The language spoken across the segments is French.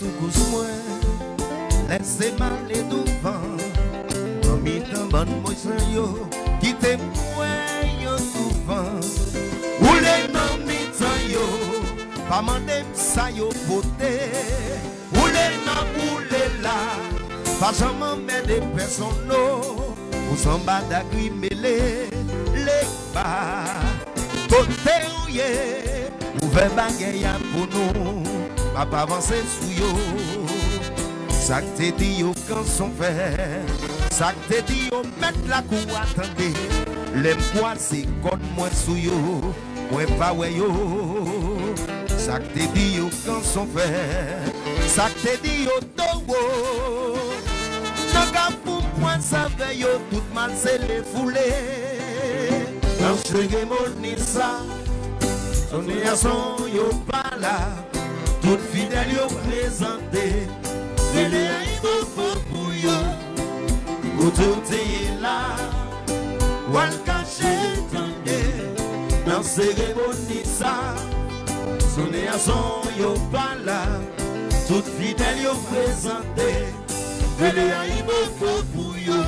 sous couche moi, laissez m'aller devant. Comme il t'en bonne moisson yo, quittez moi yo souvent. Ou les non mi-temps yo, pas mandem ça yo poté. Ou les non ou les là, pas jamais mettre des personnes no. Ou s'en bat d'agri mêlé, les bas. Côté ou yé, ouvert bagaille pour nous. Papa avance sous yo. Ça que t'es dit yo quand son fait. Ça que t'es dit yo mettre la cour attendez. Les poids c'est contre moi sous yo. Moi pas ouais yo. Ça que t'es dit yo quand son fait. Ça que t'es dit yo dogo. N'a pour moi ça fait yo tout mal c'est les foulés. Dans ce game ça. Son son yo pas là. Tout fidèle yo présenté. Les aïmons pour yo. Où tout est là. Ou al caché tendé. Dans cérémonie ça. Son son yo pas là. Tout fidèle yo présenté. Les aïmons pour yo.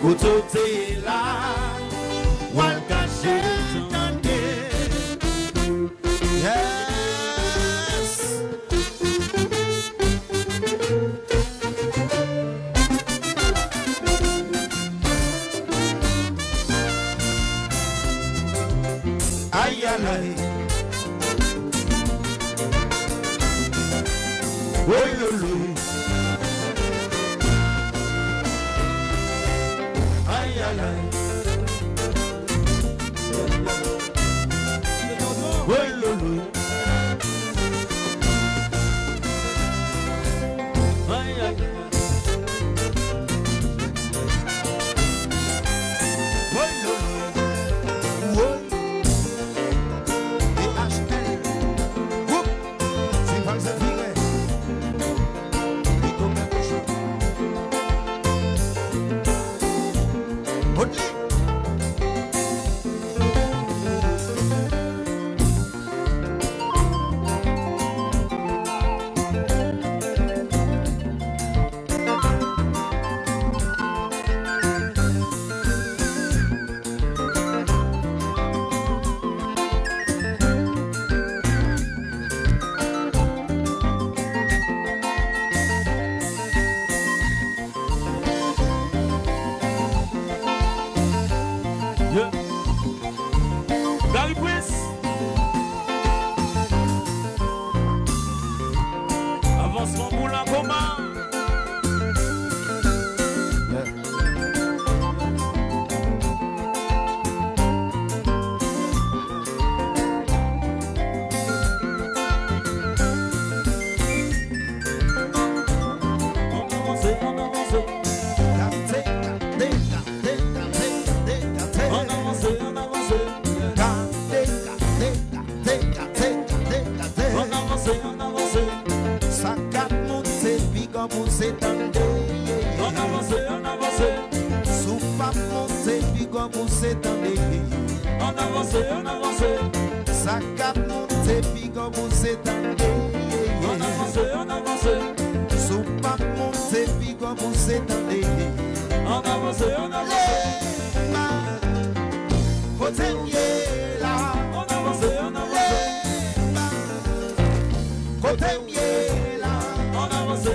Où tout est là. Ou al caché tendé. Aïe aïe aïe. Oh lolo. Aïe aïe aïe. Oh lolo. Aïe aïe. Oh lolo. Oh. Avancement pour la commande. On avance. Sous pas monter, puis comme on s'étendait. On avance. Ça cap monter, puis comme on s'étendait. On avance. Sous pas monter, puis comme on s'étendait. On avance. Côté mieux là. On avance. Côté mieux là. On avance.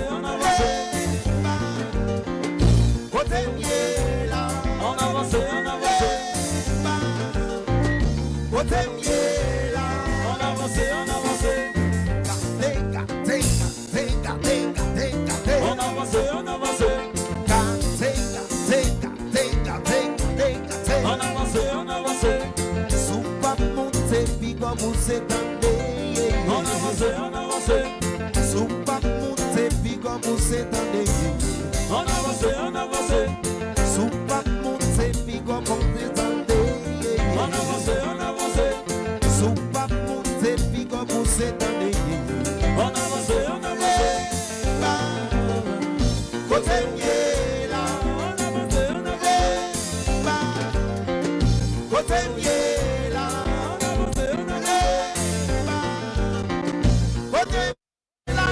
Côté mieux là. On avance. Côté mieux là. On avance. On avance. On avance. Sous pas monter, puis comme on s'étendait. On avance. Sous pas monter, puis comme on s'étendait. On avance. Sous pas monter, puis comme on s'étendait. On avance. Sous pas monter, puis comme on s'étendait. On avance. Côté mieux là. Côté mieux là. Côté là.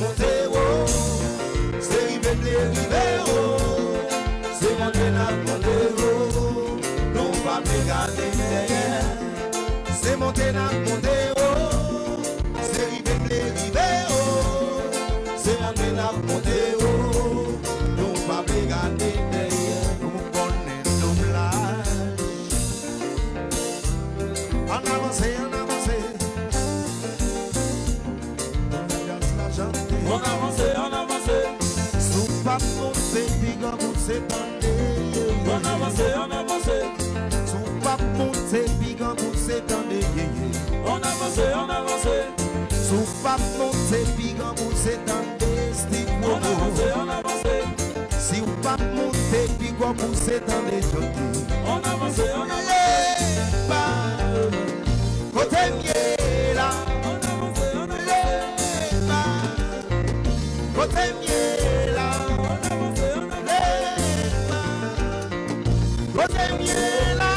monter haut. C'est rivé de river haut. C'est monter n'a monter haut. Nous pas regarder derrière. C'est monter n'a monter haut. C'est rivé de river haut. C'est monter n'a monter haut. Nous pas regarder derrière. Nous connaissons nos plages. En avance, en avance. On avance, on avance. Sous pas monter, bigan pour s'étendre. On avance, on avance. Sous pas monter, bigan pour s'étendre. On avance, on avance. Sous pas monter, bigan pour s'étendre. On avance, on avance. Si ou pas monter, bigan pour s'étendre. On avance, on avance. Côté mieux là. On avance, on avance. Côté mieux là. On avance, on avance. Côté mieux là.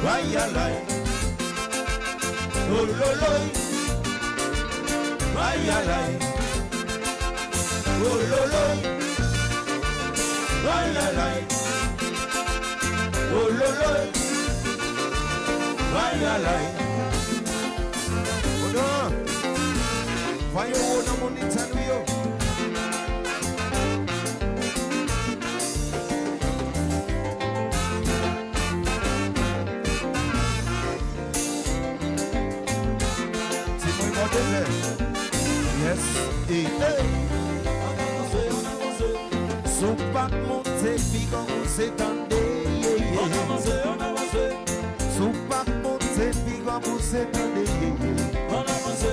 Ayalay, ololoy, ayalay, ololoy, ayalay, ololoy, ayalay. Oda, voyons où on a mon état. Yes, hey. On avance. Sou pas monté, puis comme c'est un On avance. Sou pas monté, puis comme c'est un On avance.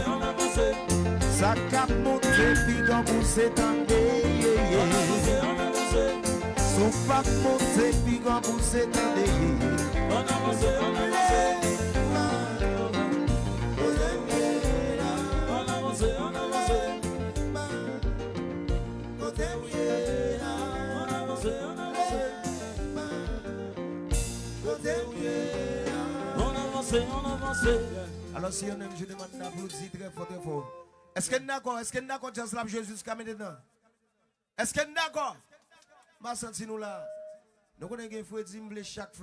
Ça cap monté, puis comme c'est un On avance. Sou pas monté, puis comme c'est un On avance. On avance. Alors si on aime, je demande d'applaudir très fort, très fort. Est-ce qu'elle est d'accord? Est-ce qu'elle est d'accord? Just lap Jésus jusqu'à maintenant. Est-ce qu'elle est d'accord? Ma senti nous là. Nous connaissons qu'il faut dire chaque